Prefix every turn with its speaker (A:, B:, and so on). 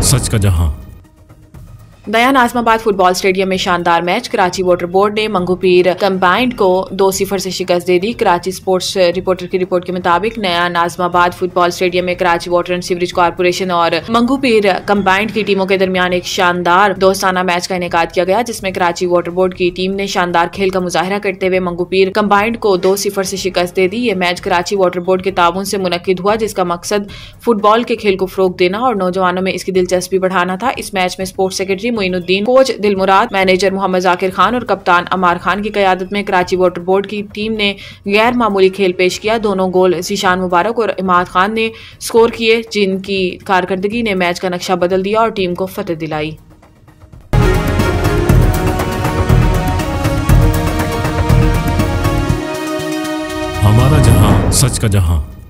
A: सच का जहां।
B: दया नाज़माबाद football stadium में शानदार मैच। कराची वाटर बोर्ड ने मंगू पीर कंबाइंड को 2-0 से शिकस्त दे दी। कराची स्पोर्ट्स रिपोर्टर की रिपोर्ट के मुताबिक नया नाज़माबाद फुटबॉल स्टेडियम में Karachi water and sewerage corporation और मंगू पीर कंबाइंड की टीमों के दरमियान एक शानदार दोस्ताना मैच का इनेकाद किया गया, जिसमें कराची वाटर बोर्ड की टीम ने शानदार खेल का मुजाहरा करते हुए मंगू पीर कंबाइंड को 2-0 से शिकस्त दे दी। ये मैच कराची वाटर बोर्ड के ताउन से मुनक्किद हुआ, जिसका मकसद फुटबॉल के खेल को फरोग देना और नौजवानों में इसकी दिलचस्पी बढ़ाना था। इस मैच में sports secretary Moinuddin, coach Dilmurad, manager Mohammad Zakir Khan और कप्तान अमार खान की क़यादत में कराची वाटर बोर्ड की टीम ने गैर मामूली खेल पेश किया। दोनों गोल ज़ीशान मुबारक और इमाद खान ने स्कोर किए, जिनकी कारकर्दगी ने मैच का नक्शा बदल दिया और टीम को फतेह दिलाई।
A: हमारा जहां, सच का जहां।